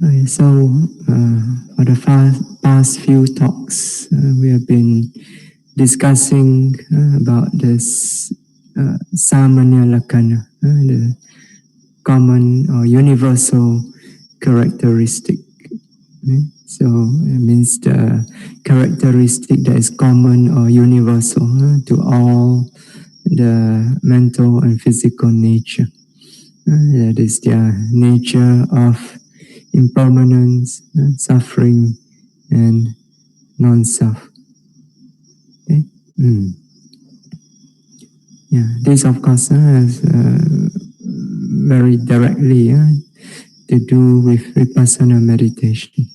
Okay, so for the past few talks, we have been discussing about this samaṇera, the common or universal characteristic. Okay? So it means the characteristic that is common or universal to all the mental and physical nature. That is their nature of impermanence, suffering, and non-self. Okay? Yeah, this of course has very directly to do with Vipassana meditation.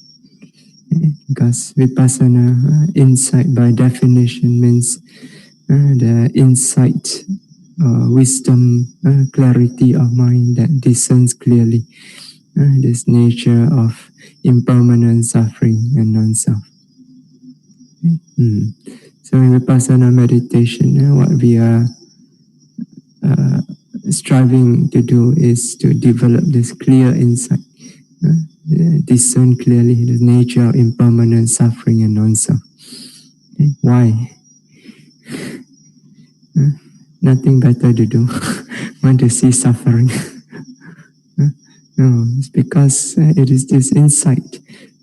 Okay? Because Vipassana insight by definition means the insight, wisdom, clarity of mind that discerns clearly this nature of impermanent suffering and non-self. Okay? So in Vipassana meditation, what we are striving to do is to develop this clear insight, discern clearly the nature of impermanent suffering and non-self. Okay? Why? Nothing better to do. Want to see suffering. No, it's because it is this insight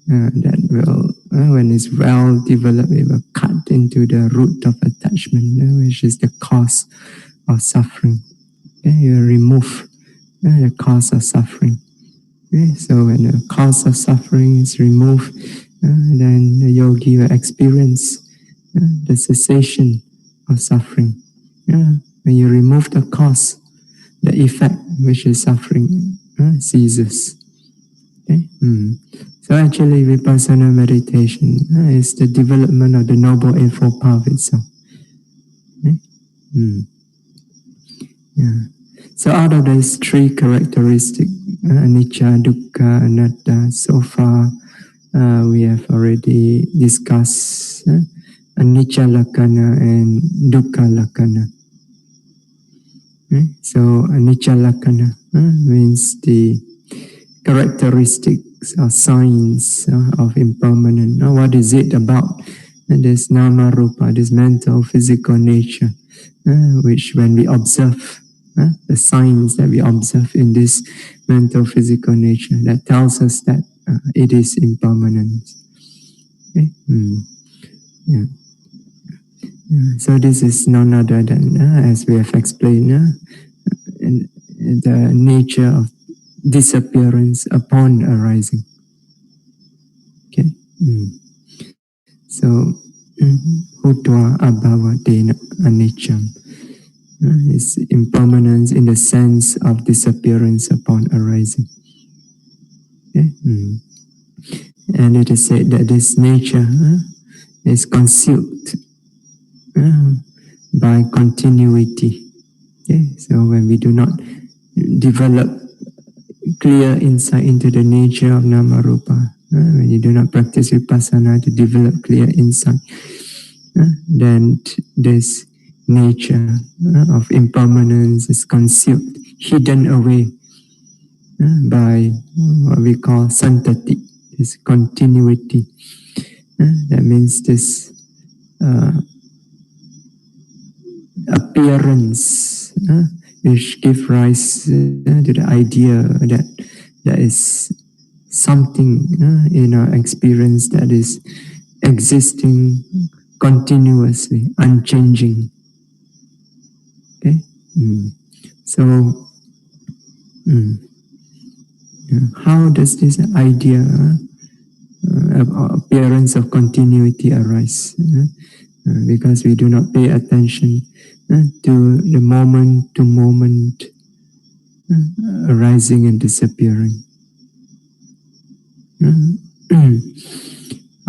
that will, when it's well developed, it will cut into the root of attachment, which is the cause of suffering. Okay? You remove the cause of suffering. Okay? So when the cause of suffering is removed, then the yogi will experience the cessation of suffering. When you remove the cause, the effect, which is suffering, ceases. Okay? So actually Vipassana meditation is the development of the Noble Eightfold Path itself. Okay? Yeah. So out of these three characteristics, anicca, dukkha, anatta, so far we have already discussed anicca lakkhana and dukkha lakkhana. Okay? So anicca lakkhana means the characteristics or signs of impermanent. What is it about? And this nama rupa, this mental, physical nature, which when we observe, the signs that we observe in this mental, physical nature, that tells us that it is impermanent. Okay? Yeah. So this is none other than, as we have explained, the nature of disappearance upon arising. Okay. So hutva abhava tena aniccam is impermanence in the sense of disappearance upon arising. Okay. And it is said that this nature is concealed by continuity. Okay? So when we do not develop clear insight into the nature of nama rupa, when you do not practice vipassana to develop clear insight, then this nature of impermanence is concealed, hidden away by what we call santati, this continuity. That means this appearance which give rise to the idea that there is something in our experience that is existing continuously, unchanging. Okay? So how does this idea appearance of continuity arise? Because we do not pay attention to the moment-to-moment arising and disappearing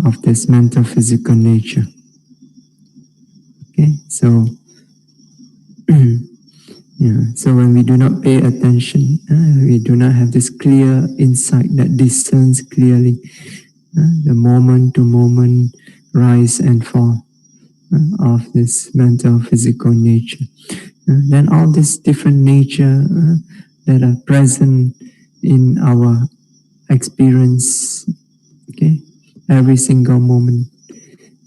of this mental physical nature. Okay, so so when we do not pay attention, we do not have this clear insight that discerns clearly the moment-to-moment rise and fall of this mental physical nature. Then all these different nature that are present in our experience, okay, every single moment.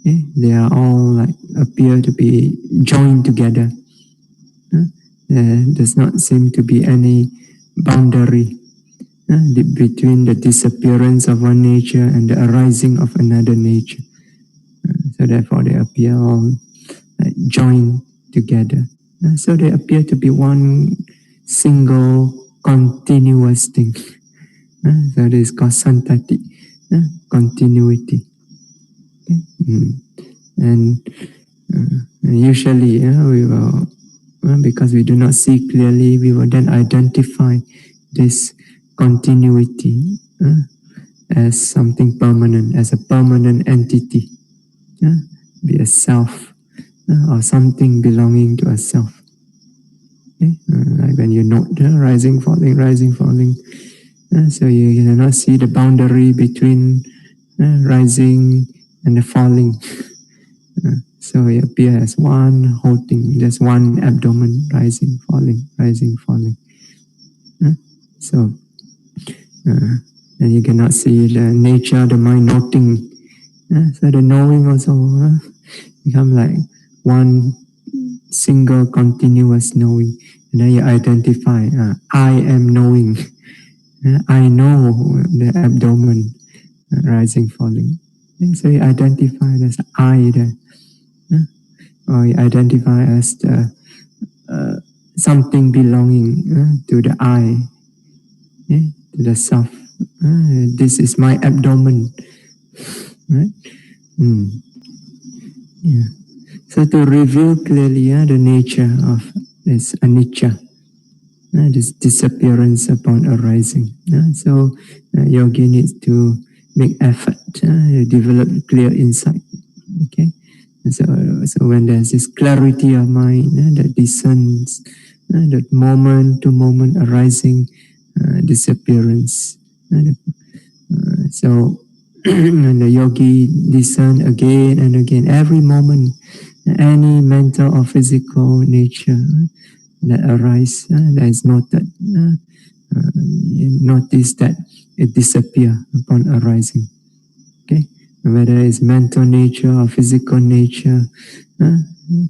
Okay? They are all like appear to be joined together. There does not seem to be any boundary between the disappearance of one nature and the arising of another nature. So therefore they appear all joined together. So they appear to be one single continuous thing. So this is called santati, continuity. Okay? And usually we will, because we do not see clearly, we will then identify this continuity as something permanent, as a permanent entity, be a self or something belonging to a self. Okay? Like when you note rising, falling, so you cannot see the boundary between rising and the falling. So it appears as one whole thing, just one abdomen, rising, falling. So, and you cannot see the nature of the mind noting. So the knowing also become like one single continuous knowing. And then you identify, I am knowing. I know the abdomen rising, falling. And so you identify as I there. Or you identify as the something belonging to the I, to the self. This is my abdomen, right? Yeah. So to reveal clearly the nature of this anicca, this disappearance upon arising. So yogi needs to make effort to develop clear insight. Okay. So when there's this clarity of mind that discerns that moment to moment arising, disappearance. So when the yogi discern again and again, every moment, any mental or physical nature that arises, that is noted, you notice that it disappears upon arising. Okay, whether it's mental nature or physical nature, the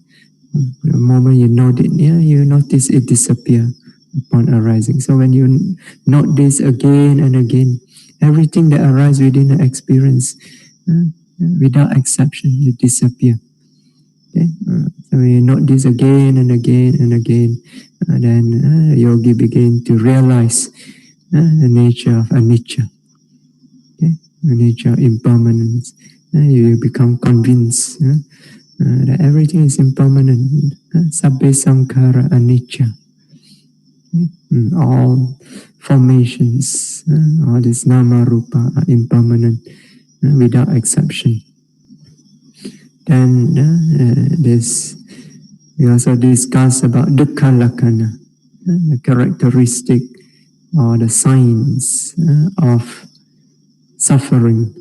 moment you note it, you notice it disappear upon arising. So when you note this again and again, everything that arises within the experience, without exception, it disappear. Okay? So when you note this again and again and again, then yogi begin to realize the nature of anicca, okay? The nature of impermanence. You become convinced that everything is impermanent. Sabbe sankhara anicca. All formations, all this nama rupa are impermanent without exception. Then we also discuss about dukkha lakkhana, the characteristic or the signs of suffering.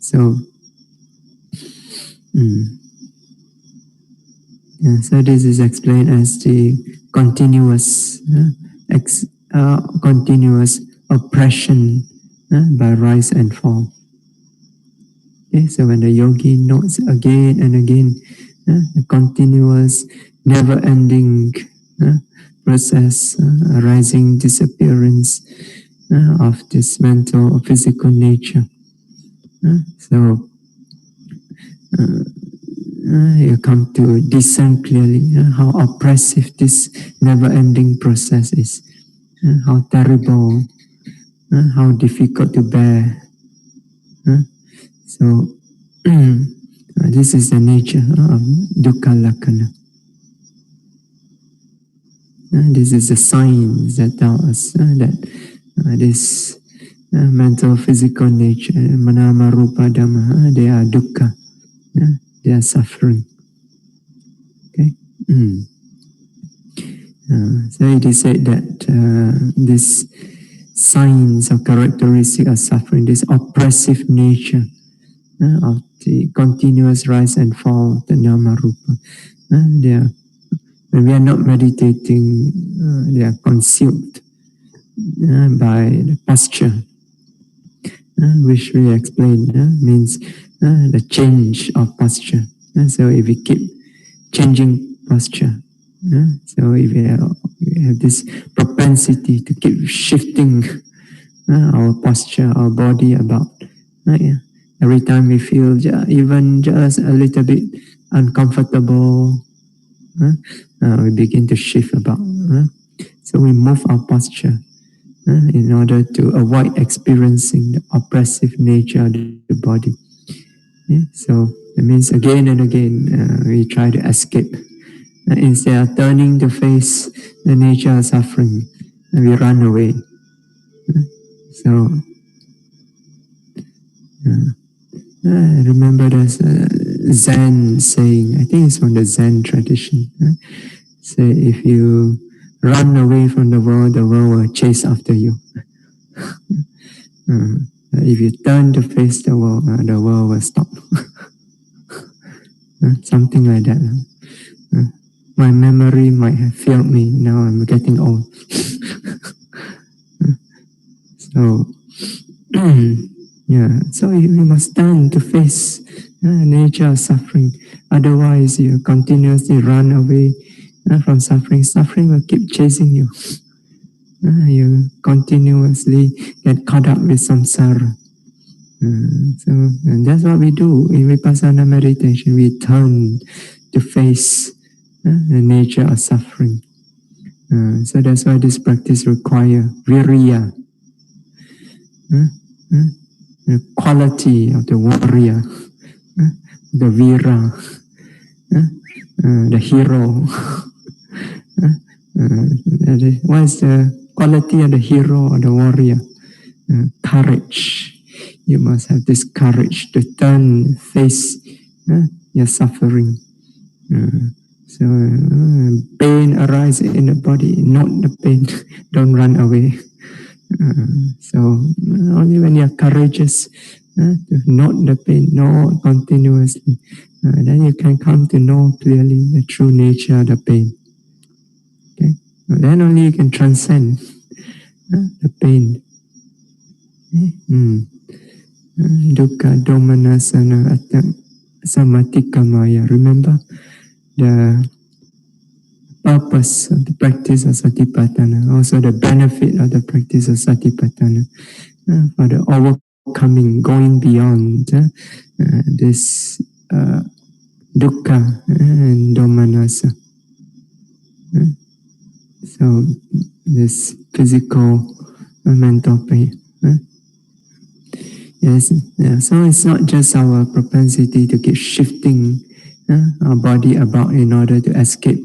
So this is explained as the continuous oppression by rise and fall. Okay, so when the yogi notes again and again the continuous, never-ending process, arising, disappearance of this mental or physical nature. So you come to discern clearly how oppressive this never-ending process is, how terrible, how difficult to bear. So this is the nature of dukkha lakkhana. This is the signs that tell us that this mental, physical nature, manama rupa dhamma, they are dukkha, they are suffering. Okay. So it is said that this signs or characteristic of suffering, this oppressive nature of the continuous rise and fall of the nama rupa, they are, when we are not meditating, they are concealed by the posture, which we explained, means the change of posture. So if we keep changing posture, so if we have this propensity to keep shifting our posture, our body about, every time we feel even just a little bit uncomfortable, we begin to shift about. So we move our posture in order to avoid experiencing the oppressive nature of the body. So it means again and again we try to escape. Instead of turning to face the nature of suffering, we run away. So I remember there's a Zen saying, I think it's from the Zen tradition. Say, if you run away from the world will chase after you. If you turn to face the world will stop. Something like that. My memory might have failed me. Now I'm getting old. So, so we must stand to face nature of suffering. Otherwise, you continuously run away from suffering. Suffering will keep chasing you. You continuously get caught up with samsara. And that's what we do in Vipassana meditation. We turn to face the nature of suffering. So that's why this practice requires virya, the quality of the warrior, the vira, the hero. What is the quality of the hero or the warrior? Courage. You must have this courage to turn, face your suffering. So pain arises in the body, not the pain. Don't run away. So only when you are courageous to note the pain, note continuously, then you can come to know clearly the true nature of the pain. Okay? Then only you can transcend the pain. Dukkha domanasana atta samatikamaya. Remember the purpose of the practice of satipatthana, also the benefit of the practice of satipatthana, for the overcoming, going beyond this dukkha and domanasa. So this physical mental pain. Yes, so it's not just our propensity to keep shifting our body about in order to escape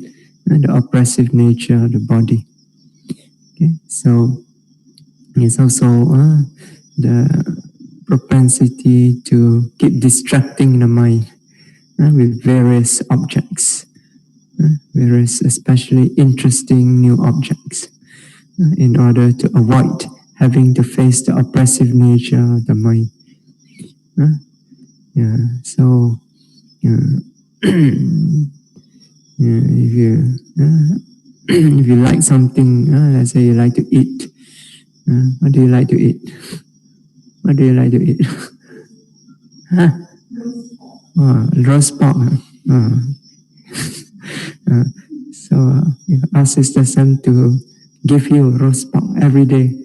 the oppressive nature of the body. Okay, so it's also the propensity to keep distracting the mind with various objects, various especially interesting new objects, in order to avoid having to face the oppressive nature of the mind. So if you like something, let's say you like to eat. What do you like to eat? What do you like to eat? Roast pork. So ask Sister Sam to give you roast pork every day.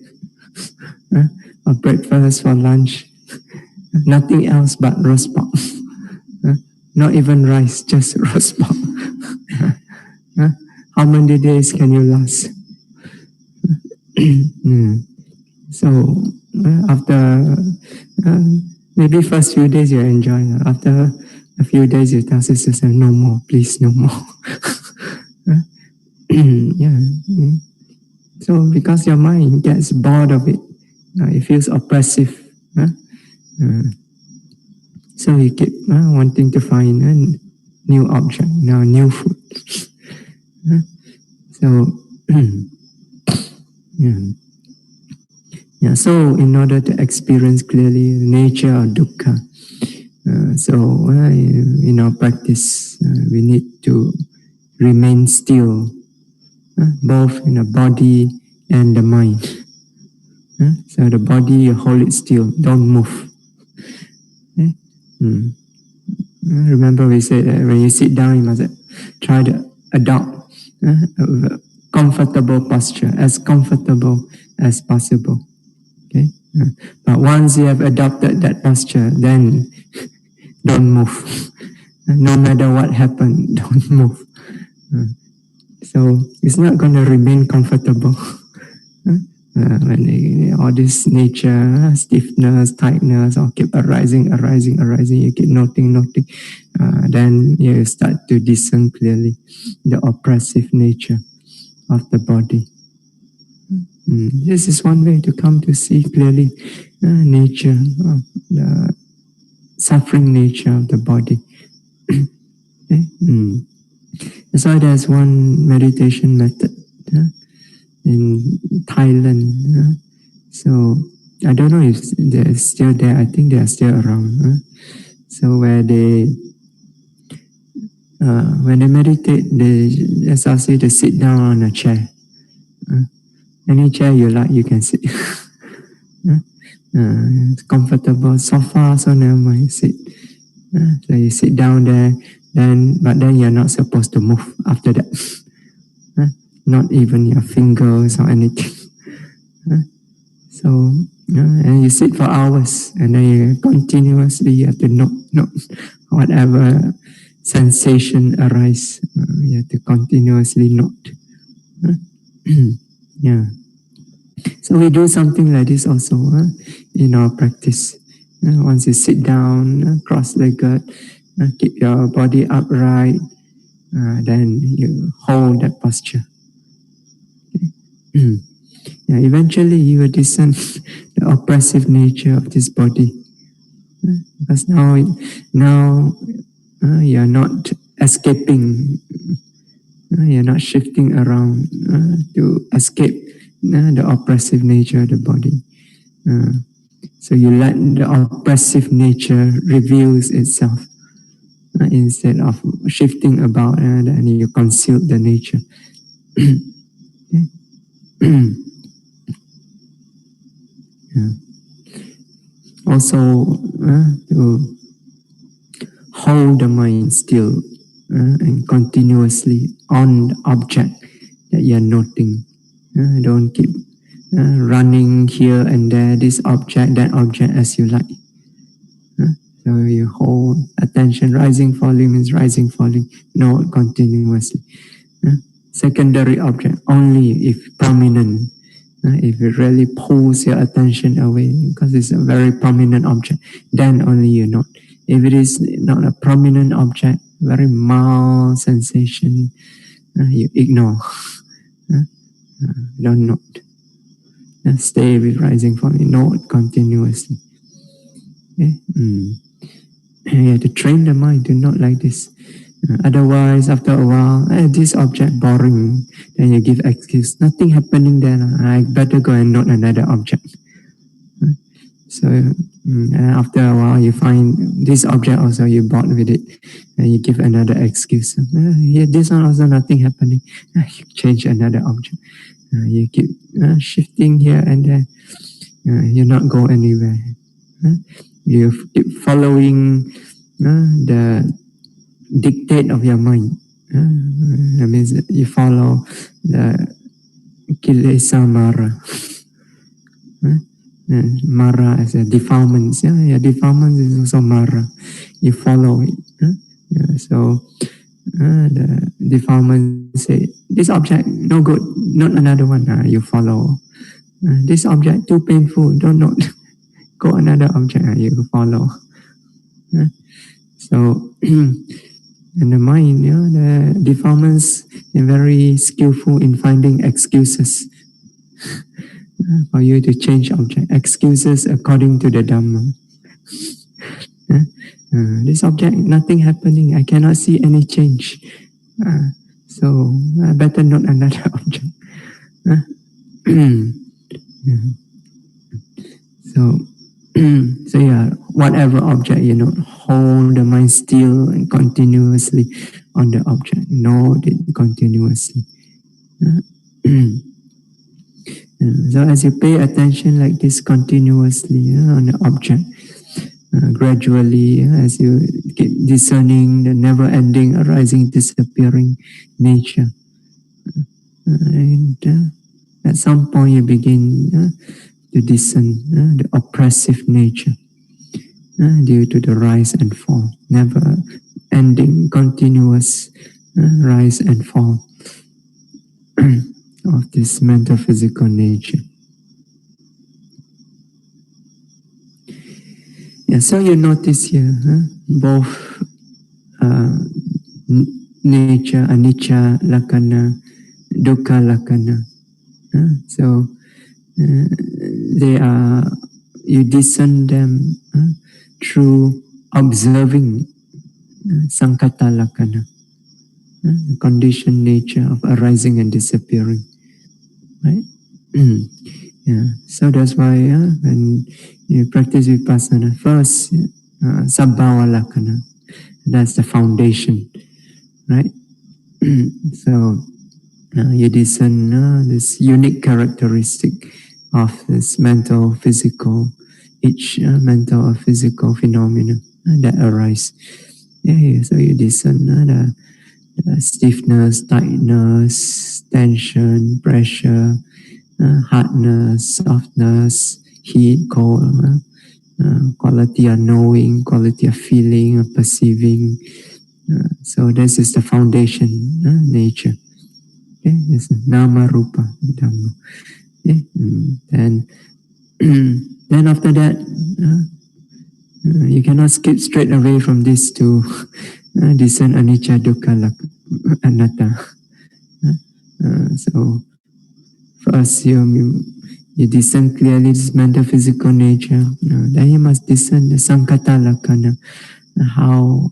For breakfast, for lunch. Nothing else but roast pork. Not even rice, just roast pork. How many days can you last? So after maybe first few days you enjoy. After a few days you tell Sister Sam, no more, please, no more. So because your mind gets bored of it, it feels oppressive. So you keep wanting to find a new object, now new food. So so in order to experience clearly the nature of dukkha, so in our practice we need to remain still, both in the body and the mind. So the body, you hold it still, don't move. Okay? Remember we said that when you sit down, you must try to adopt a comfortable posture, as comfortable as possible. Okay, but once you have adopted that posture, then don't move. No matter what happened, don't move. So it's not going to remain comfortable. When all this nature, stiffness, tightness, all keep arising, you keep noting, then you start to discern clearly the oppressive nature of the body. This is one way to come to see clearly nature of the suffering nature of the body. Okay? So there's one meditation method in Thailand. So I don't know if they're still there. I think they are still around. So where they when they meditate, they associate to sit down on a chair. Any chair you like, you can sit. It's comfortable, sofa, so never mind, sit. So you sit down there, but then you're not supposed to move after that. Not even your fingers or anything. So, and you sit for hours, and then you continuously have to note whatever sensation arise. You have to continuously note. Yeah. So we do something like this also in our practice. Once you sit down, cross-legged, keep your body upright, then you hold that posture. Yeah, eventually you will discern the oppressive nature of this body. Because now you're not escaping, you're not shifting around to escape the oppressive nature of the body. So you let the oppressive nature reveals itself instead of shifting about, and you conceal the nature. Yeah. Also, to hold the mind still and continuously on the object that you're noting. Don't keep running here and there, this object, that object, as you like. So you hold attention, rising, falling means rising, falling, note continuously. Secondary object, only if prominent. If it really pulls your attention away, because it's a very prominent object, then only you note. If it is not a prominent object, very mild sensation, you ignore. Don't note. Stay with rising, falling, note continuously. Okay? You have to train the mind to note like this. Otherwise, after a while, this object boring, then you give excuse. Nothing happening there. I better go and note another object. So after a while, you find this object also you bored with it, and you give another excuse. Here, this one also nothing happening. You change another object. You keep shifting here and there. You not go anywhere. You keep following the dictate of your mind. That means that you follow the kilesa mara. Mara as a defilements. Yeah, defilements is also mara. You follow it. So the defilements say, this object no good, not another one. You follow. This object too painful, don't note. Go another object, you follow. So and the mind, the defilements are very skillful in finding excuses for you to change object. Excuses according to the Dhamma. This object, nothing happening. I cannot see any change. So I better note another object. So yeah, whatever object you note, hold the mind still and continuously on the object. Note it continuously. So as you pay attention like this continuously on the object, gradually as you keep discerning the never-ending arising, disappearing nature, and at some point you begin to discern the oppressive nature due to the rise and fall, never-ending, continuous rise and fall of this mental physical nature. Yeah, so you notice here both nature, anicca lakkhana, dukkha lakkhana. So they are, you discern them through observing sankhata lakkhana, the conditioned nature of arising and disappearing. Right? Yeah. So that's why when you practice Vipassana, first sabbhava lakkhana, that's the foundation, right? So you discern this unique characteristic of this mental, physical, each mental or physical phenomena that arise. Yeah, so you discern the stiffness, tightness, tension, pressure, hardness, softness, heat, cold, quality of knowing, quality of feeling, of perceiving. So this is the foundation nature. Okay, this is nama rupa dhamma. Okay, and then after that, you cannot skip straight away from this to discern anicca, dukkha, anatta. So first you discern clearly this mental physical nature. Then you must discern the sankhata lakkhana, how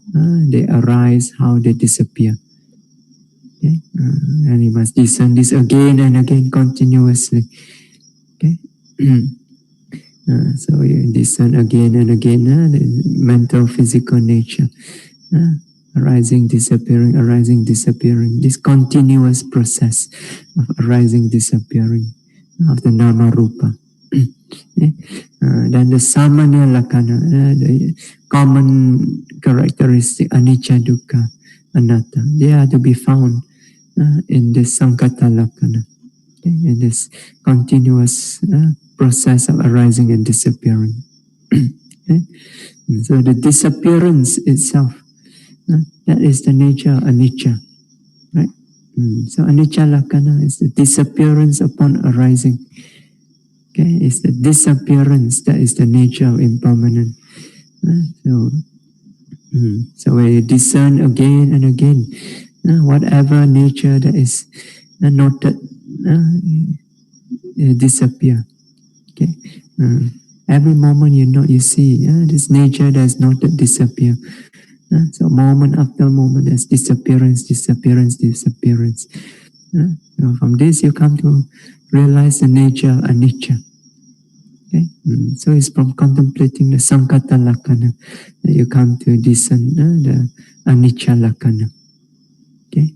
they arise, how they disappear. Okay? And you must discern this again and again continuously. Okay? So you discern again and again the mental physical nature, arising, disappearing, this continuous process of arising, disappearing of the nama rupa. Okay? Then the samaṇera lakkhana, the common characteristic anicca, dukkha, anatta, they are to be found in this sankhata lakkhana, okay? In this continuous process of arising and disappearing. Okay? So the disappearance itself, that is the nature of anicca, right? So anicca lakkhana is the disappearance upon arising. Okay, it's the disappearance that is the nature of impermanent. So when you discern again and again, whatever nature that is noted disappear. Okay, every moment you see this nature that is noted disappear. So moment after moment, there's disappearance. So from this you come to realize the nature of anicca. Okay, so it's from contemplating the sankhata lakkhana that you come to discern the anicca lakkhana. Okay,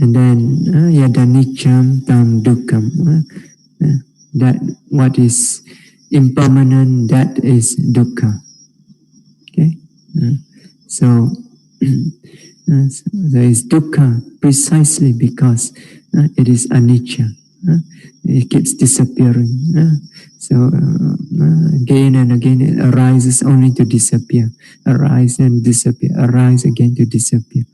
and then yadaniccham tam dukkham, that what is impermanent, that is dukkha. Okay, so there is dukkha precisely because it is anicca. It keeps disappearing. So again and again it arises only to disappear. Arise and disappear. Arise again to disappear.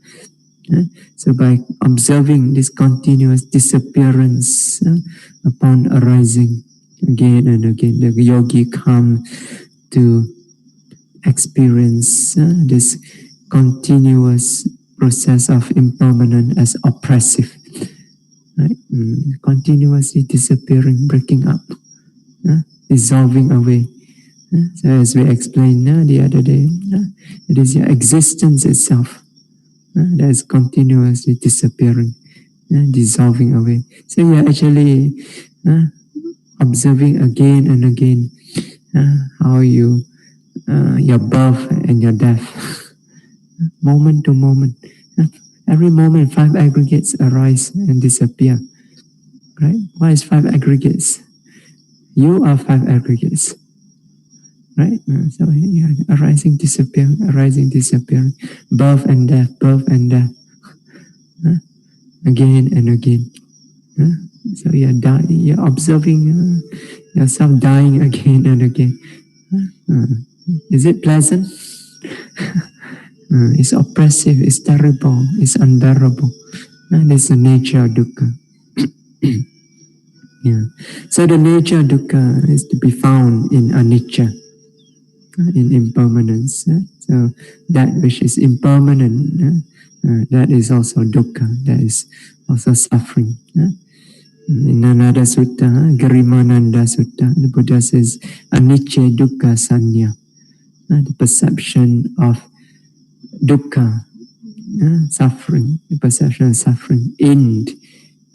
So by observing this continuous disappearance upon arising again and again, the yogi comes to experience this continuous process of impermanence as oppressive. Right? Continuously disappearing, breaking up, dissolving away. So as we explained the other day, it is your existence itself that is continuously disappearing, dissolving away. So you are actually observing again and again how your birth and your death, moment to moment. Every moment, five aggregates arise and disappear. right? What is five aggregates? You are five aggregates, right? So yeah, arising, disappearing, birth and death, again and again. So you're dying, you're observing yourself dying again and again. Is it pleasant? It's oppressive, it's terrible, it's unbearable. That's the nature of dukkha. Yeah. So the nature of dukkha is to be found in anicca, in impermanence. So that which is impermanent, that is also dukkha, that is also suffering. In another sutta, Garimananda Sutta, the Buddha says, anicca dukkha sanya, the perception of dukkha, suffering, the perception of suffering in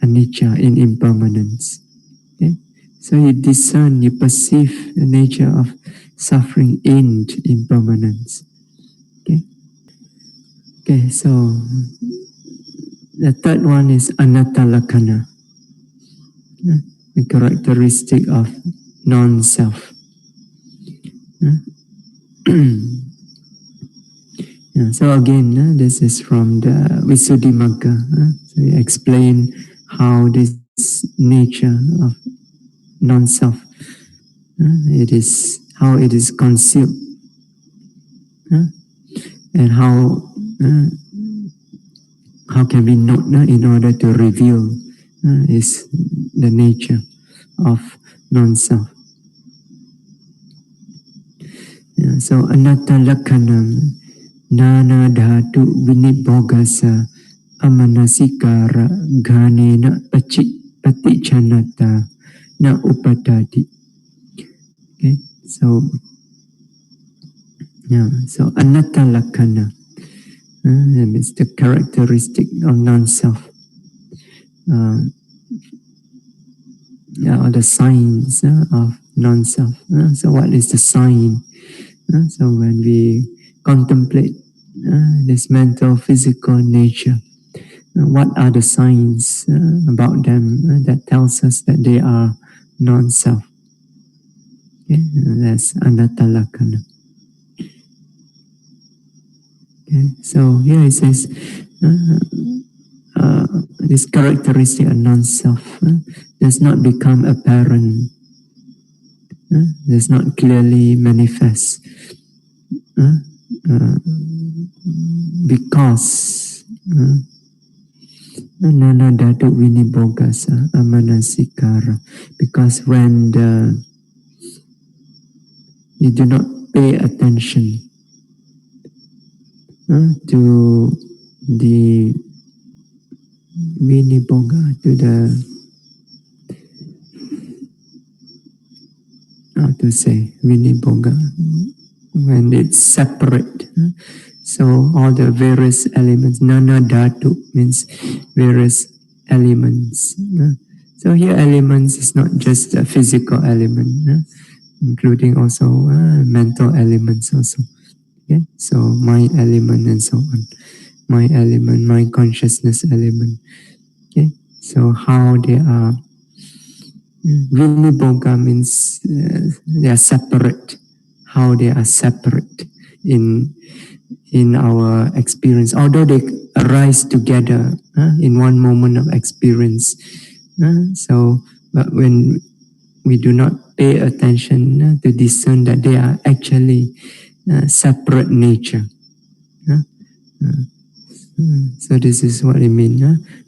anicca, in impermanence. Okay? So you discern, you perceive the nature of suffering in impermanence. Okay? Okay, so the third one is anatta lakkhana, the characteristic of non-self. Yeah, so again, this is from the Visuddhimagga. So we explain how this nature of non-self, it is how it is concealed, and how can we note in order to reveal is the nature of non-self. Yeah, so anatta lakkhanam nana dhatu vinibhogasa amanasikara ghanena patichanata na upadati. Okay, so yeah, so anatta lakkhana, that means the characteristic of non-self. Or the signs of non-self. So what is the sign? So when we contemplate this mental, physical nature, what are the signs about them that tells us that they are non-self? Okay? That's anatta lakkhana. Okay? So here it says this characteristic of non-self does not become apparent, does not clearly manifest, because nana dhatu vinibhogasa amanasikara, because when you do not pay attention to the vinibhoga, to the, how to say, vinibhoga, when it's separate. So all the various elements, nana dhatu means various elements. So here elements is not just a physical element, including also mental elements also. Okay? So mind element and so on. Mind element, mind consciousness element. Okay? So how they are, vinibhoga means they are separate. How they are separate in our experience, although they arise together in one moment of experience. So, but when we do not pay attention to discern that they are actually separate nature. So this is what I mean.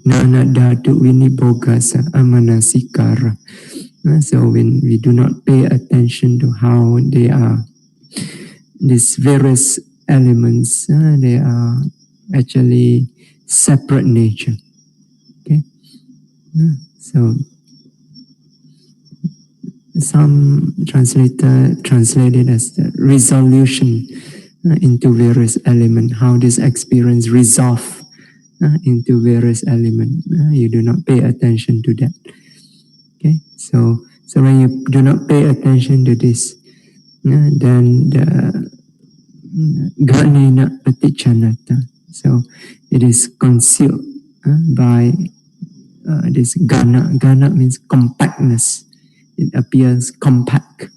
Nana dhatu vinibhogasa amanasikara. So when we do not pay attention to how they are, these various elements, they are actually separate nature. Okay, so some translator translated as the resolution into various elements. How this experience resolve into various elements. You do not pay attention to that. Okay, so when you do not pay attention to this, then the ghanena patichanata. So it is concealed by this gana. Gana means compactness. It appears compact.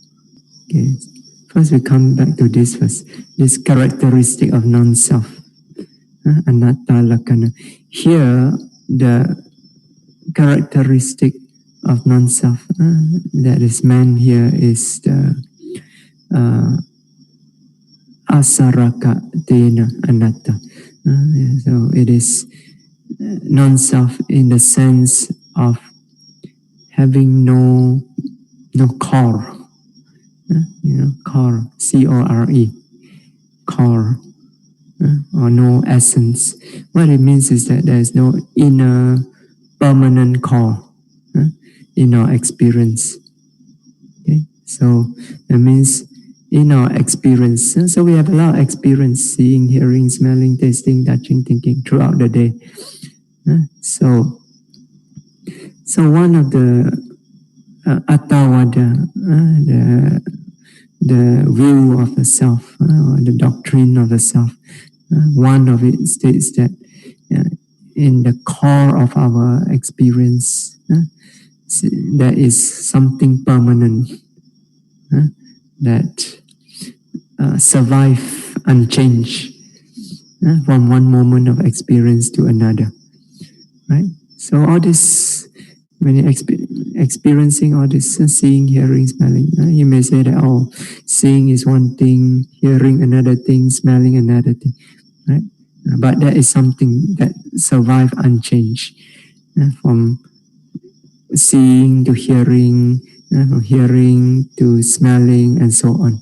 Okay. First, we come back to this first. This characteristic of non-self, anatta lakkhana. Here, the characteristic of non-self that is meant here is the asaraka tena anatta. So it is non-self in the sense of having no core, core, C-O-R-E, core, or no essence. What it means is that there is no inner permanent core in our experience. Okay? So that means in our experience, so we have a lot of experience, seeing, hearing, smelling, tasting, touching, thinking throughout the day. So one of the attawada, the view of the self, or the doctrine of the self, one of it states that in the core of our experience, there is something permanent that survive unchanged from one moment of experience to another, right? So all this, when you're experiencing all this, seeing, hearing, smelling, you may say that, oh, seeing is one thing, hearing another thing, smelling another thing, right? But there is something that survive unchanged, from seeing to hearing, from hearing to smelling, and so on.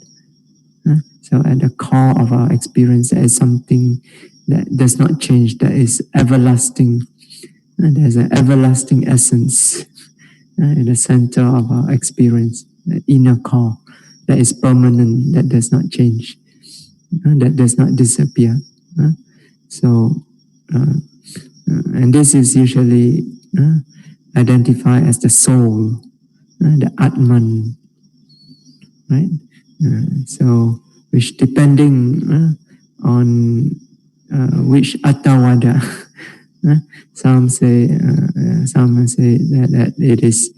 So at the core of our experience, there is something that does not change, that is everlasting. There's an everlasting essence in the center of our experience, the inner core, that is permanent, that does not change, that does not disappear. And this is usually identified as the soul, the Atman, right? So, which depending on which attawada, some say that it is,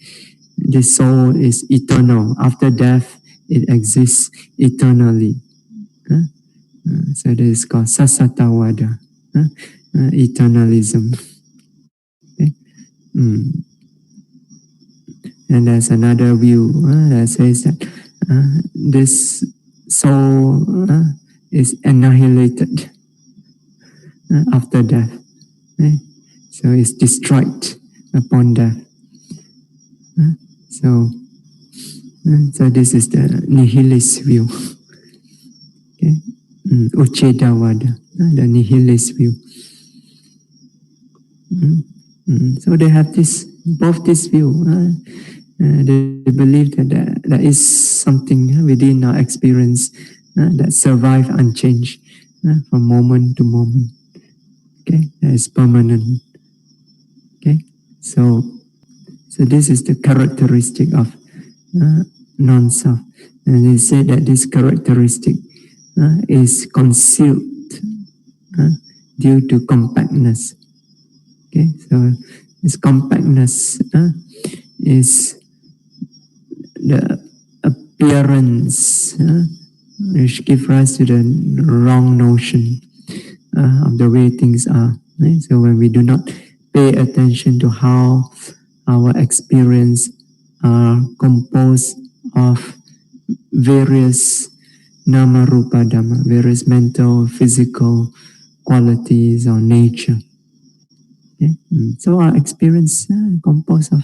the soul is eternal. After death, it exists eternally. So this is called sasatawada, eternalism. Okay? And there's another view that says that this soul is annihilated after death. So it's destroyed upon death. So this is the nihilist view. Okay? Uchedawada, the nihilist view. So they have both this view. They believe that there is something within our experience that survive unchanged from moment to moment. Okay, that is permanent. Okay, so this is the characteristic of non-self, and they say that this characteristic is concealed due to compactness. Okay, so this compactness is the appearance which gives rise to the wrong notion of the way things are. Right? So when we do not pay attention to how our experience are composed of various nama rupa dhamma, various mental, physical qualities or nature. Okay? So our experience composed of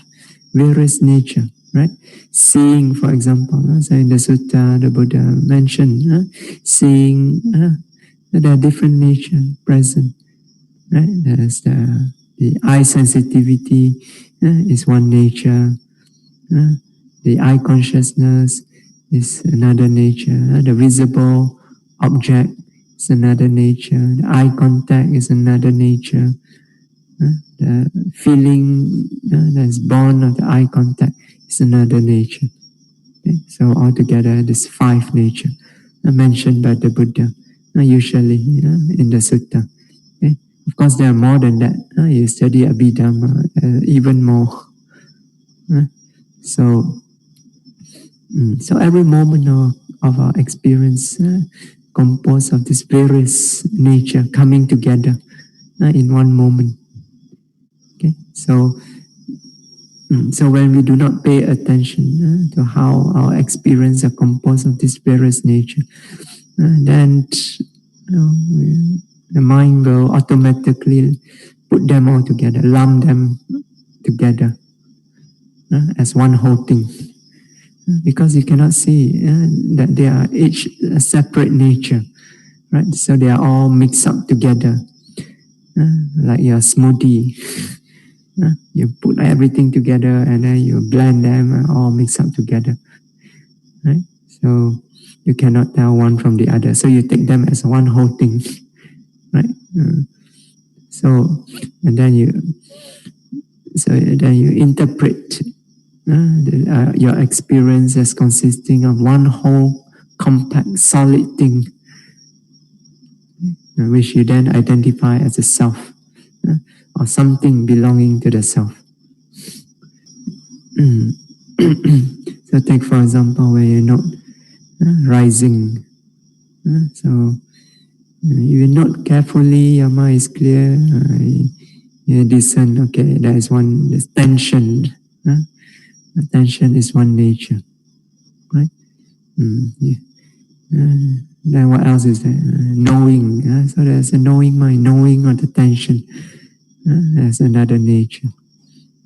various nature, right? Seeing, for example, so in the sutta, the Buddha mentioned seeing, there are different nature present, right? There's the eye sensitivity is one nature. The eye consciousness is another nature. The visible object is another nature. The eye contact is another nature. The feeling that's born of the eye contact is another nature. Okay? So altogether, this 5 nature mentioned by the Buddha, usually in the sutta. Okay? Of course, there are more than that. You study Abhidhamma, even more. So every moment of our experience composed of this various nature coming together in one moment. Okay, so when we do not pay attention to how our experience are composed of this various nature, then the mind will automatically put them all together, lump them together as one whole thing. Because you cannot see that they are each a separate nature, right? So they are all mixed up together, like your smoothie. You put everything together and then you blend them all mixed up together, right? So you cannot tell one from the other. So you take them as one whole thing, right? So then you interpret your experience as consisting of one whole compact solid thing, which you then identify as a self or something belonging to the self. So take for example when you note rising. So you note carefully, your mind is clear, you discern, okay, there is one, this tension. Tension is one nature, right? Then what else is there? Knowing. So there's a knowing mind, knowing of the tension. There's another nature.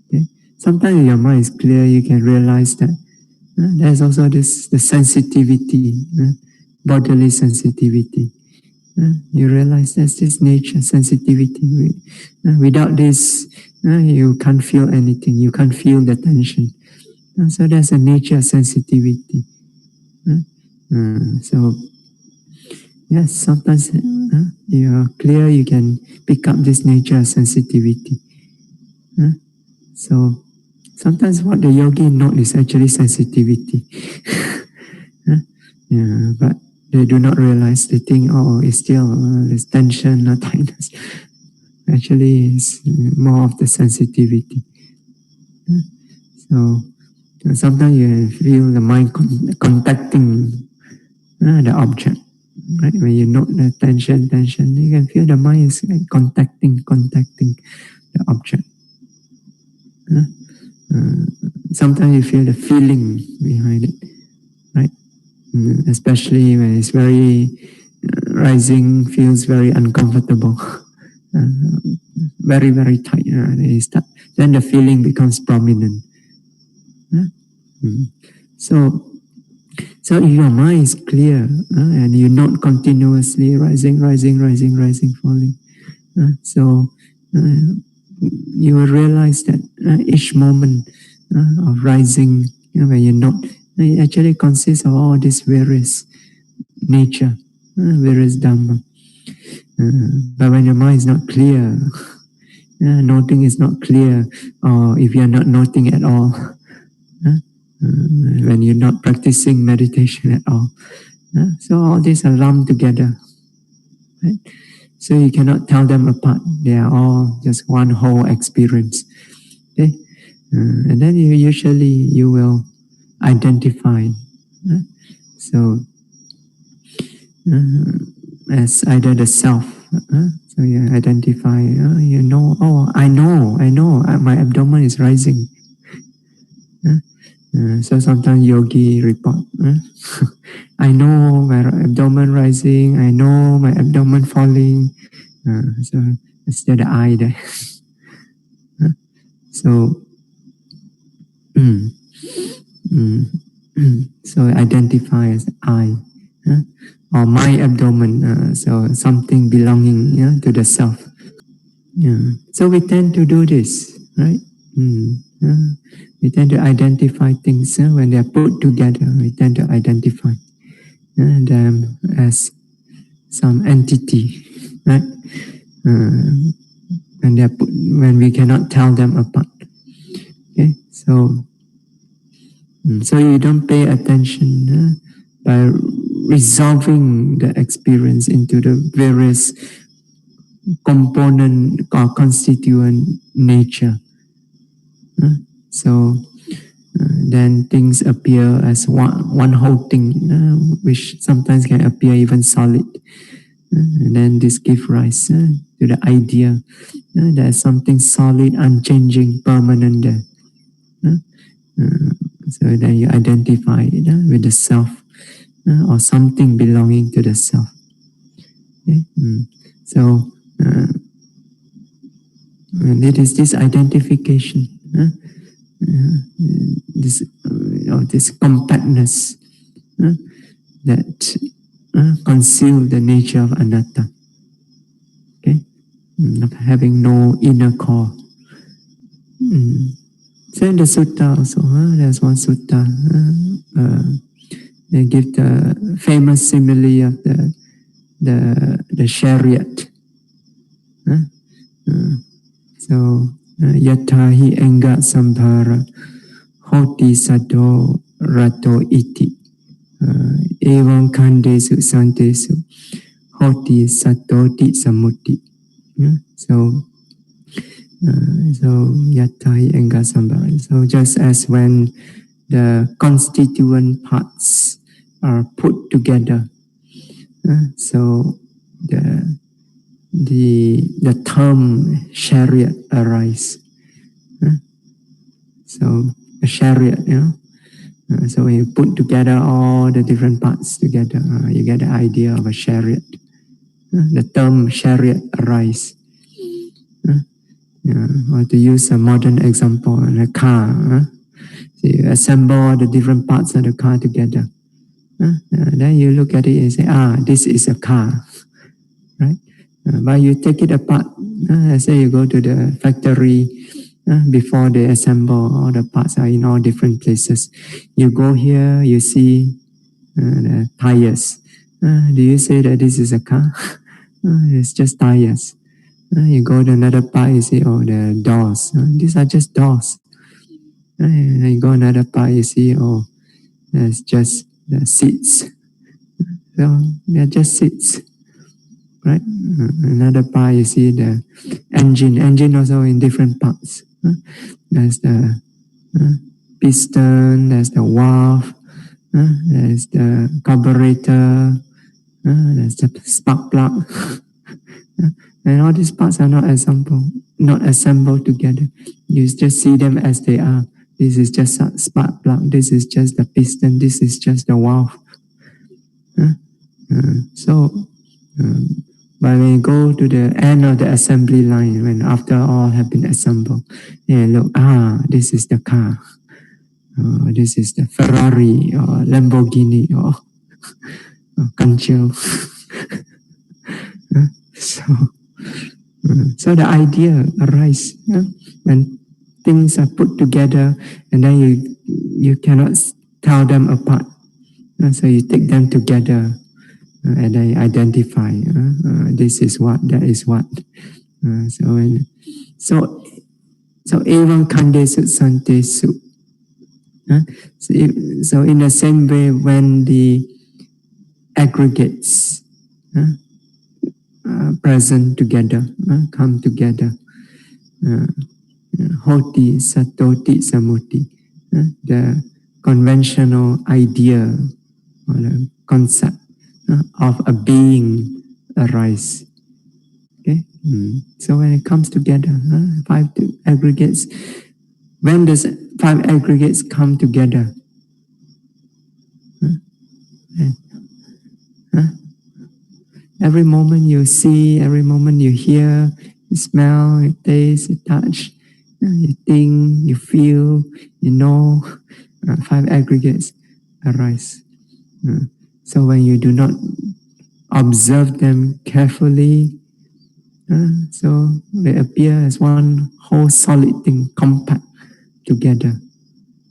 Okay? Sometimes your mind is clear, you can realize that there's also the sensitivity, bodily sensitivity. You realize there's this nature, sensitivity. Without this, you can't feel anything. You can't feel the tension. So there's a nature sensitivity. So yes, sometimes you're clear, you can pick up this nature sensitivity. So sometimes what the yogi note is actually sensitivity. But they do not realize, they think, oh, it's still this tension or tightness. Actually, it's more of the sensitivity. So sometimes you feel the mind contacting the object, right? When you note the tension, you can feel the mind is contacting the object. Sometimes you feel the feeling behind it, right? Especially when it's very rising, feels very uncomfortable, very, very tight. Then the feeling becomes prominent. So if your mind is clear and you note continuously rising, falling, so you will realize that each moment of rising, when you note, it actually consists of all these various nature, various Dhamma. But when your mind is not clear, noting is not clear, or if you are not noting at all, when you're not practicing meditation at all, so all these are lumped together, right? So you cannot tell them apart. They are all just one whole experience. Okay, and then you will identify. So as either the self. So you identify. You know. Oh, I know. My abdomen is rising. So sometimes yogi report, I know my abdomen rising, I know my abdomen falling. So it's the I there. So so identify as I, or my abdomen. So something belonging to the self. So we tend to do this, right? We tend to identify things when they are put together. We tend to identify them as some entity, right? When we cannot tell them apart. Okay, so you don't pay attention by resolving the experience into the various component or constituent nature. So then things appear as one whole thing, which sometimes can appear even solid. And then this gives rise to the idea there's something solid, unchanging, permanent there. So then you identify it with the self or something belonging to the self. Okay? So it is this identification, this compactness that conceal the nature of anatta. Okay, of having no inner core. So in the sutta also, there's one sutta. They give the famous simile of the chariot. So yatahi enga sambhara hoti sato rato iti evam kandesu santesu hoti satoti samuti. So yatahi enga sambhara. So just as when the constituent parts are put together, so the term chariot arise. So a chariot, so when you put together all the different parts together, you get the idea of a chariot. The term chariot arise. Or to use a modern example, a car. So you assemble the different parts of the car together. Then you look at it and say, this is a car, right? But you take it apart. Let's say you go to the factory before they assemble, all the parts are in all different places. You go here, you see the tires. Do you say that this is a car? It's just tires. You go to another part, you see, the doors. These are just doors. You go another part, you see, it's just the seats. So they're just seats, right? Another part, you see the engine. Engine also in different parts. There's the piston, there's the valve, there's the carburetor, there's the spark plug. And all these parts are not assembled together. You just see them as they are. This is just a spark plug. This is just the piston. This is just the valve. But when you go to the end of the assembly line, when after all have been assembled, you look, this is the car. This is the Ferrari or Lamborghini or Kanchil. So the idea arises when things are put together, and then you cannot tell them apart. So you take them together, and then you identify. This is what, that is what. So evam kandesu santesu. So in the same way, when the aggregates present together, come together, hoti satoti samuti, the conventional idea or the concept of a being arise. Okay, so when it comes together, five aggregates. When does 5 aggregates come together? Every moment you see, every moment you hear, you smell, you taste, you touch, you think, you feel, you know, 5 aggregates arise. So when you do not observe them carefully, so they appear as one whole solid thing, compact together.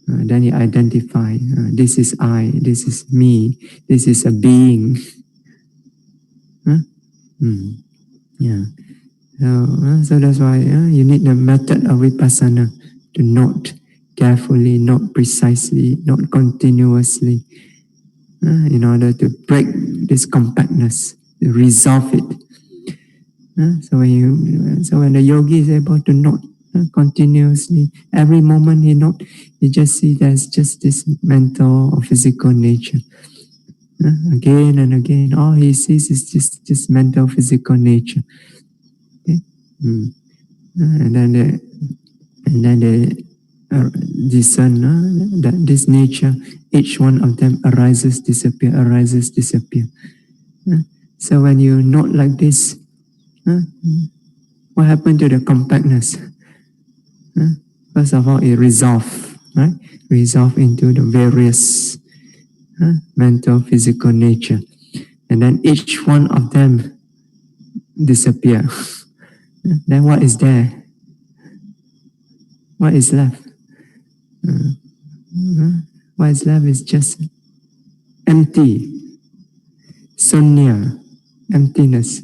Then you identify, this is I, this is me, this is a being. Yeah. So that's why you need the method of Vipassana to note carefully, note precisely, note continuously, in order to break this compactness, to resolve it. So when the yogi is able to note continuously, every moment he note, he just see there's just this mental or physical nature. Again and again, all he sees is just this mental physical nature. Okay? And then they discern that this nature, each one of them arises, disappear, arises, disappear. So when you note like this, what happened to the compactness? First of all, it resolve, right? Resolve into the various mental, physical nature. And then each one of them disappear. Then what is there? What is left? What is left is just empty. Sunya, emptiness.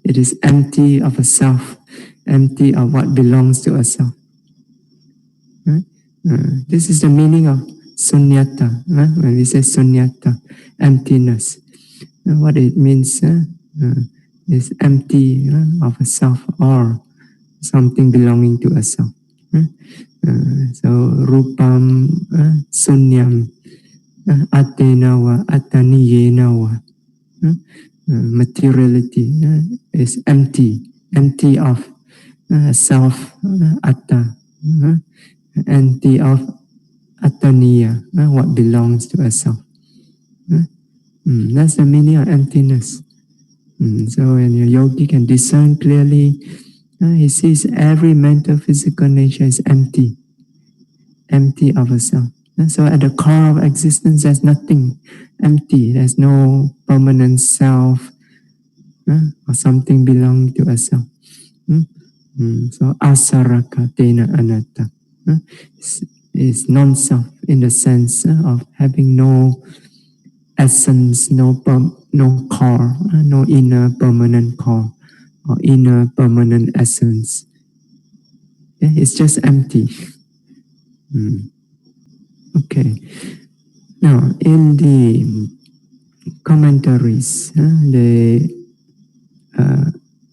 It is empty of a self, empty of what belongs to a self. This is the meaning of sunyata. When we say sunyata, emptiness, what it means is empty of a self or something belonging to a self. So rupam sunyam atena wa ataniyena wa. Materiality is empty of self, atta, empty of ataniya, what belongs to a self. That's the meaning of emptiness. So when your yogi can discern clearly, he sees every mental, physical nature is empty of a self. So at the core of existence, there's nothing, empty. There's no permanent self or something belonging to a self. So asaraka tena anatta is non-self in the sense of having no essence, no core, no inner permanent core or inner permanent essence. It's just empty. Okay. Now, in the commentaries, they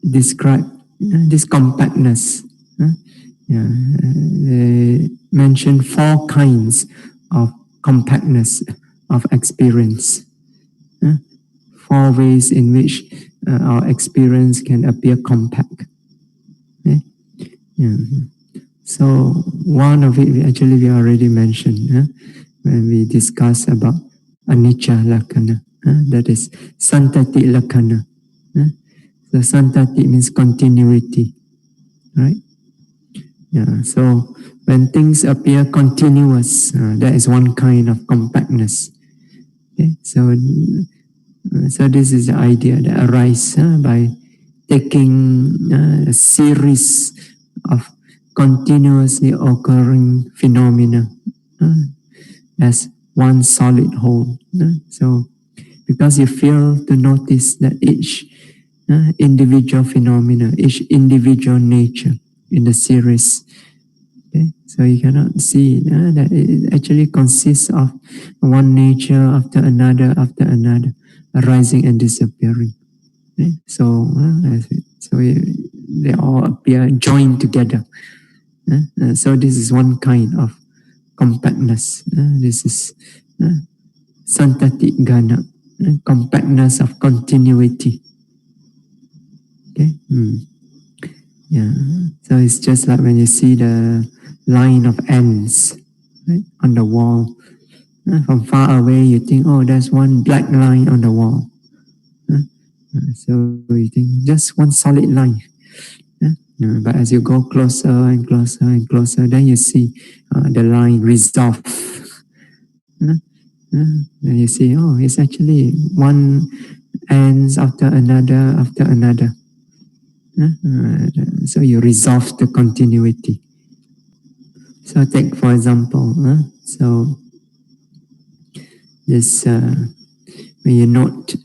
describe this compactness. They mention 4 kinds of compactness of experience. 4 ways in which our experience can appear compact. So one of it, we already mentioned when we discuss about anicca lakkhana, that is santati lakkhana. So santati means continuity, right? So when things appear continuous, that is one kind of compactness. Okay? So this is the idea that arises by taking a series of continuously occurring phenomena as one solid whole. So because you fail to notice that each individual phenomena, each individual nature in the series, okay? So you cannot see that it actually consists of one nature after another, arising and disappearing. Okay? So they all appear joined together. So this is one kind of compactness. This is santati gana, compactness of continuity. Okay. So it's just like when you see the line of ants, right, on the wall. From far away, you think, oh, there's one black line on the wall. So you think just one solid line. But as you go closer and closer and closer, then you see the line resolve. Then you see, oh, it's actually one ends after another. So you resolve the continuity. So take for example, so this when you note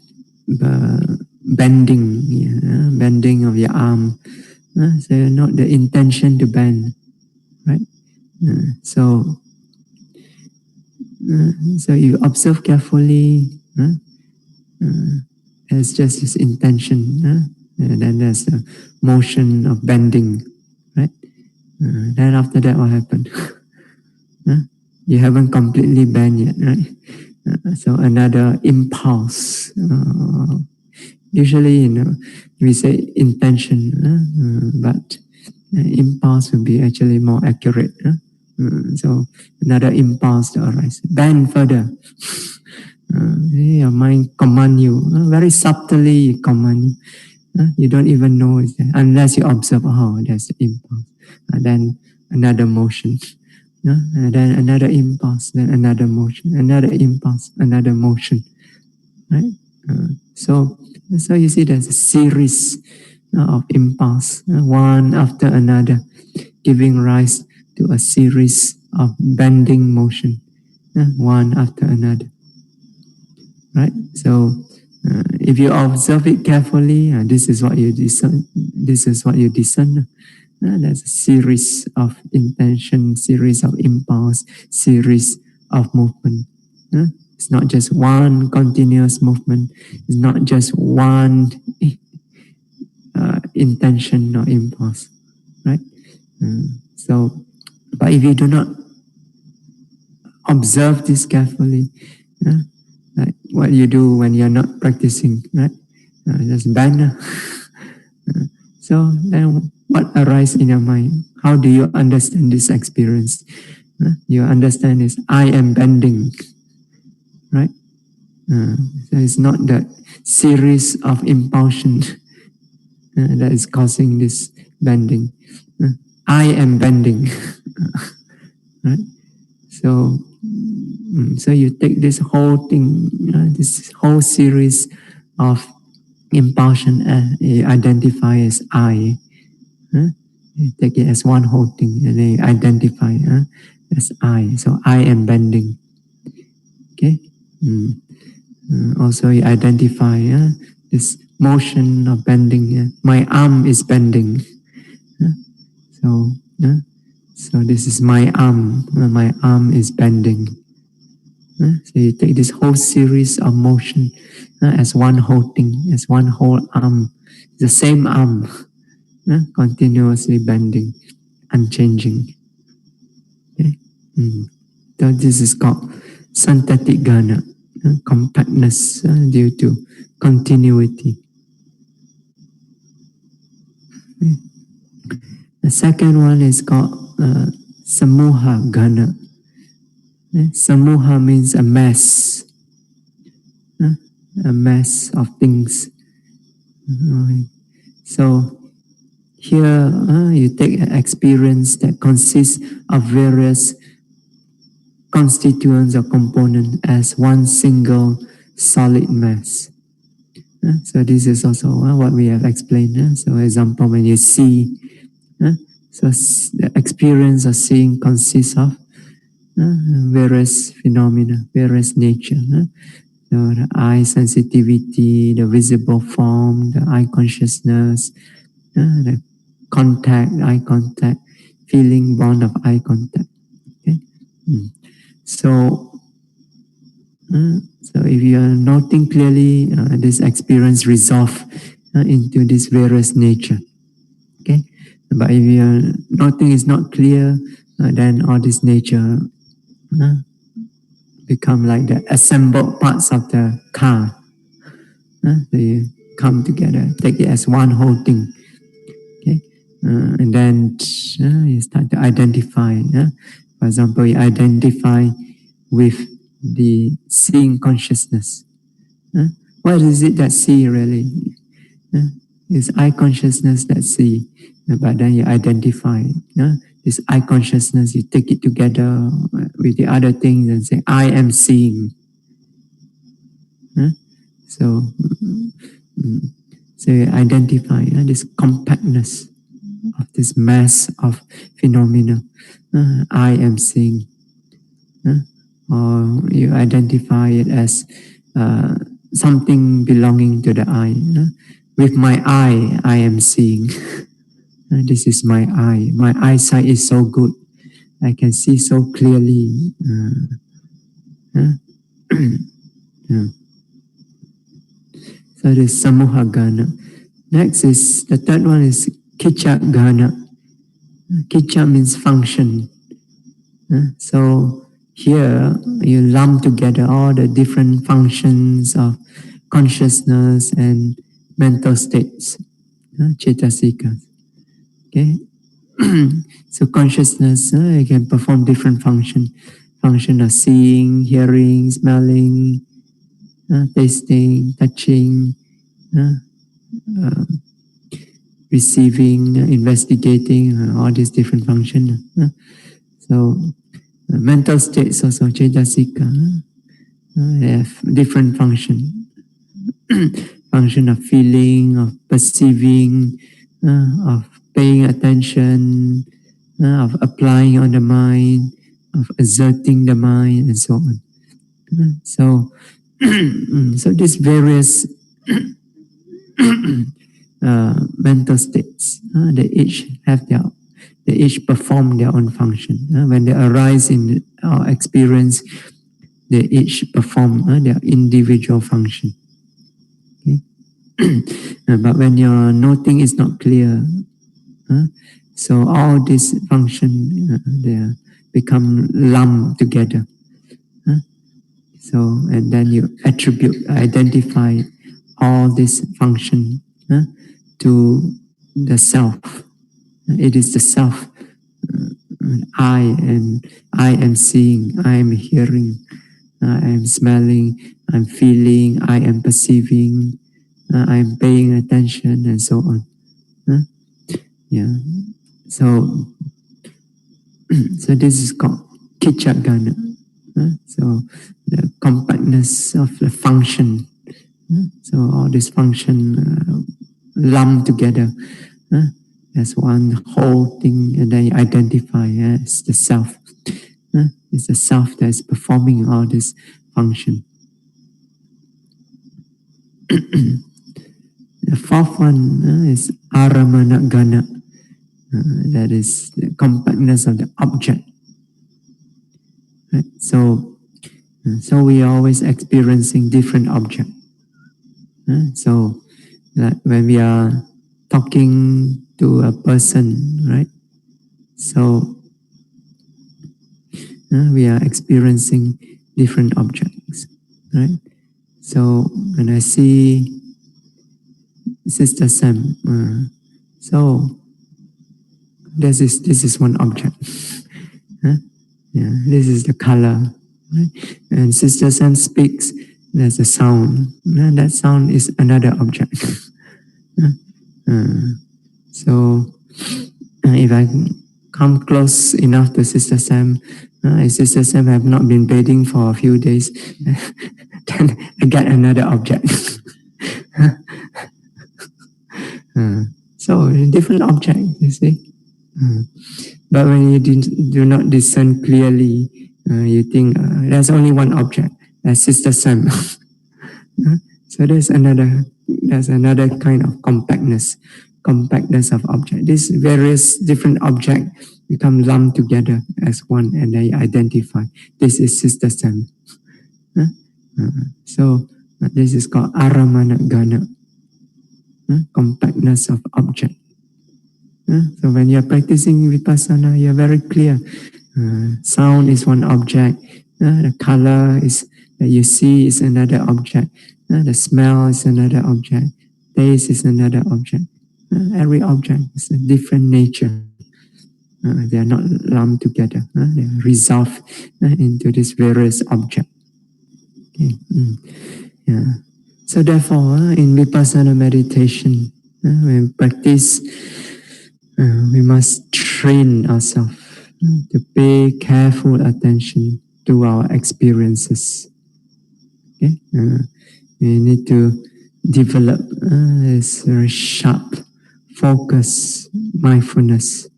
the bending of your arm. So you note the intention to bend, right? So you observe carefully. It's just this intention. And then there's the motion of bending, right? Then after that, what happened? You haven't completely bent yet, right? So another impulse. Usually, we say intention, but impulse will be actually more accurate. So another impulse to arise. Bend further. Your mind command you, very subtly command you. You don't even know it's there, unless you observe, oh, there's the impulse. Then another motion. And then another impulse, then another motion, another impulse, another motion. Right? So you see there's a series of impulse, one after another, giving rise to a series of bending motion, one after another. Right? So if you observe it carefully, this is what you discern. This is what you discern. There's a series of intention, series of impulse, series of movement. It's not just one continuous movement. It's not just one intention or impulse, right? So, but if you do not observe this carefully, like what you do when you're not practicing, right? Just bend. So then what arises in your mind? How do you understand this experience? You understand is, I am bending, right? So it's not that series of impulsion that is causing this bending. I am bending, right? So you take this whole thing, this whole series of impulsion, you identify as I. You take it as one whole thing, and then you identify as I. So I am bending. Okay. Also, you identify this motion of bending. My arm is bending. So this is my arm. My arm is bending. So you take this whole series of motion as one whole thing, as one whole arm, the same arm, continuously bending, unchanging. Okay? So this is called synthetic ghana, compactness due to continuity. Okay. The second one is called samuha ghana. Samuha means a mass of things. So here you take an experience that consists of various constituents or components as one single solid mass. So this is also what we have explained. So example, when you see, so the experience of seeing consists of various phenomena, various nature. So the eye sensitivity, the visible form, the eye consciousness, the eye contact, feeling bond of eye contact. Okay? So if you are noting clearly, this experience resolve into this various nature. Okay, but if your noting is not clear, then all this nature become like the assembled parts of the car. They come together, take it as one whole thing. Okay, and then you start to identify. For example, you identify with the seeing consciousness. What is it that see really? It's eye consciousness that see, but then you identify this eye consciousness, you take it together with the other things and say, I am seeing. So you identify this compactness of this mass of phenomena. I am seeing. Or you identify it as something belonging to the eye. With my eye, I am seeing. This is my eye. My eyesight is so good. I can see so clearly. So this samuha ghana. Next is, the third one is Kicha Gana. Kicha means function. So here you lump together all the different functions of consciousness and mental states, cetasika. Okay. So consciousness, you can perform different function of seeing, hearing, smelling, tasting, touching, receiving, investigating, all these different functions. So mental states also, cetasika, they have different function. Function of feeling, of perceiving, of paying attention, of applying on the mind, of exerting the mind, and so on. So, so these various mental states, they each perform their own function. When they arise in our experience, they each perform their individual function. Okay? But when your noting is not clear, so all these function they become lumped together. So, and then you identify all this function to the self. It is the self. I am seeing, I am hearing, I am smelling, I am feeling, I am perceiving, I am paying attention, and so on. Yeah. So, so this is called Kichagana. So the compactness of the function. So all this function lumped together as one whole thing, and then you identify as the self. It's the self that is performing all this function. The fourth one is Aramana Gana. That is the compactness of the object. Right? So we are always experiencing different objects. So like when we are talking to a person, right? So we are experiencing different objects, right? So when I see Sister Sam, so this is one object. Yeah, this is the color. Right? And Sister Sam speaks, there's a sound. That sound is another object. So if I come close enough to Sister Sam, if Sister Sam have not been bathing for a few days, then I get another object. So different object, you see. But when you do not discern clearly, you think there's only one object, that's Sister Sam. So there's another kind of compactness of object. These various different objects become lumped together as one, and they identify this is Sister Sam. So this is called Aramana Gana, compactness of object. So when you're practicing Vipassana, you're very clear. Sound is one object. The color is that you see is another object. The smell is another object. Taste is another object. Every object is a different nature. They are not lumped together. They are resolved into these various objects. Okay. Yeah. So therefore, in Vipassana meditation, when we practice, we must train ourselves to pay careful attention to our experiences. Okay? We need to develop this very sharp focus, mindfulness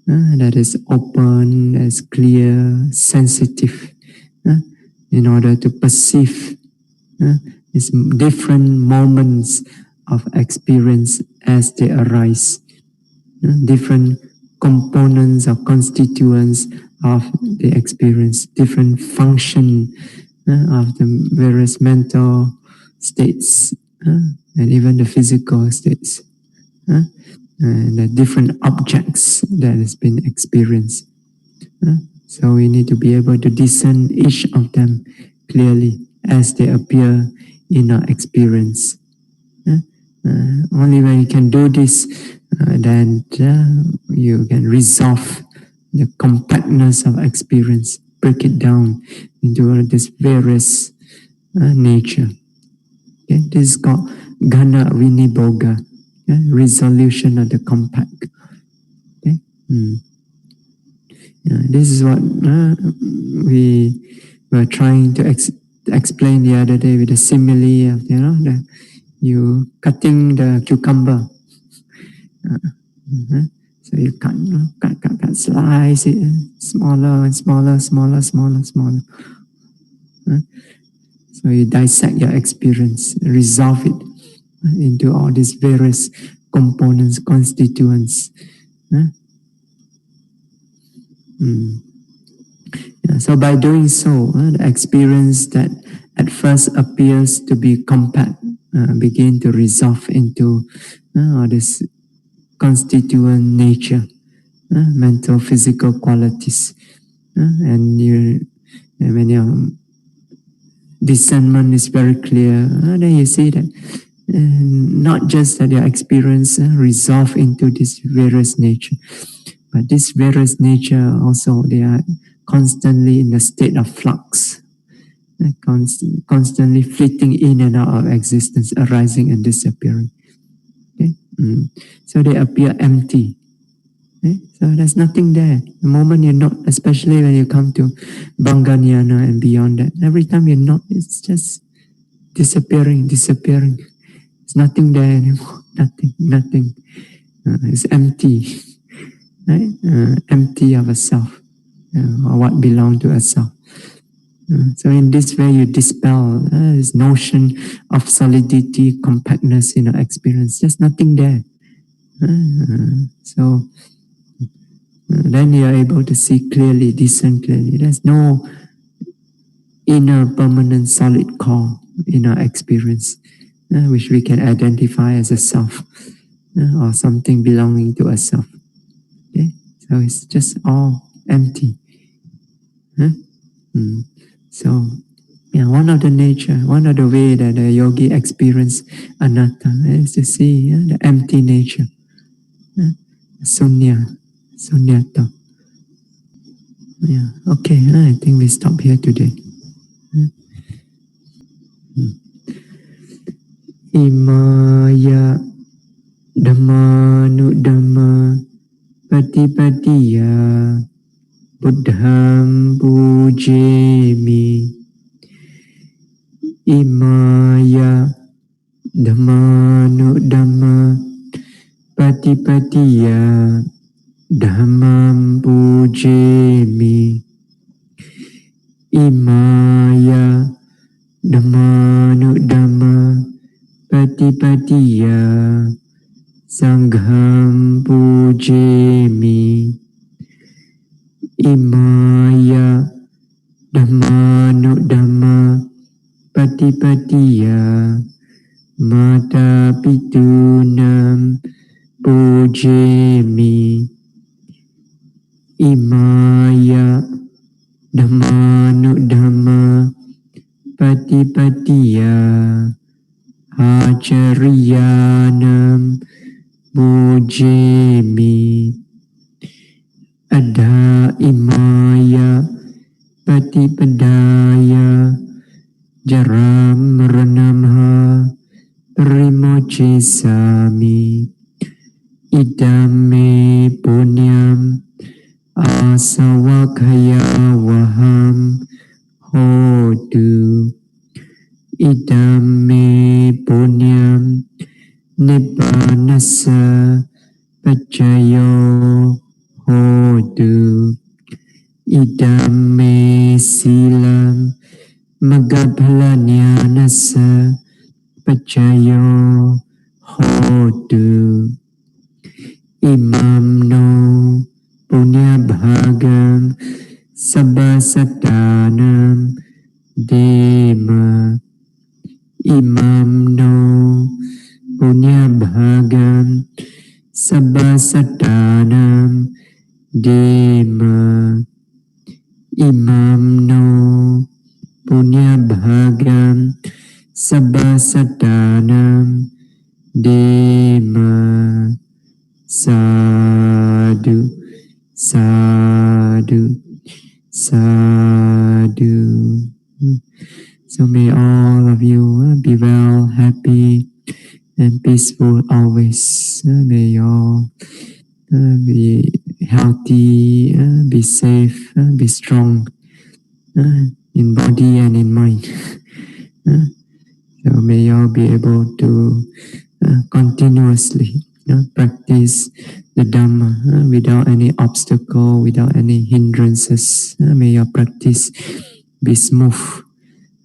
that is open, that is clear, sensitive, in order to perceive these different moments of experience as they arise. Different components or constituents of the experience, different function of the various mental states and even the physical states, and the different objects that has been experienced. So we need to be able to discern each of them clearly as they appear in our experience. Only when you can do this, then you can resolve the compactness of experience, break it down into this various nature. Okay? This is called Ghana Viniboga, resolution of the compact. Okay? This is what we were trying to explain the other day with the simile of you cutting the cucumber. So you cut, slice it smaller and smaller. So you dissect your experience, resolve it into all these various components, constituents. So by doing so, the experience that at first appears to be compact begin to resolve into all this constituent nature, mental, physical qualities, and when your discernment is very clear, then you see that not just that your experience resolve into this various nature, but this various nature also they are constantly in a state of flux, constantly flitting in and out of existence, arising and disappearing. Okay? So they appear empty. Okay? So there's nothing there. The moment you're not, especially when you come to Banganyana and beyond that, every time you're not, it's just disappearing. There's nothing there anymore. Nothing. It's empty. Right? Empty of a self, or what belongs to a self. So in this way you dispel this notion of solidity, compactness in our experience. There's nothing there. So then you are able to see clearly, discern clearly. There's no inner permanent solid core in our experience, which we can identify as a self or something belonging to a self. Okay? So it's just all empty. So one of the way that the yogi experience anatta is to see the empty nature, sunyata. Okay, I think we stop here today. Imaya Dhamma Patipatiya Buddham Pujemi. Imaya Dhamma Patipatiya Dhammam Pujemi. Imaya Dhamma Patipatiya Sangham Pujemi. Imaya Dhamma Patipatiya Mata Pitunam Pujemi. Imaya Dhamma Patipatiya Acariyanam Pujemi. Adha imaya patipadaya jaram maranamha parimochisami. Idame punyam asawakaya waham hotu. Idame punyam nibbanasa pacayo hotu. Idame silam magabhalanyanasa pacayo hotu. Imam no punya bhagam sabbasatanam dema. Imam no Sagam Sabbasadanam Dema Sadhu Sadhu Sadhu. So may all of you be well, happy and peaceful always. May you all be healthy, be safe, be strong in body and in mind. So may you all be able to continuously practice the Dhamma without any obstacle, without any hindrances. May your practice be smooth,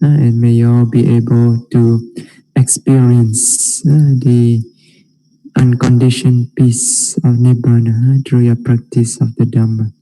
and may you all be able to experience the unconditioned peace of Nibbana through your practice of the Dhamma.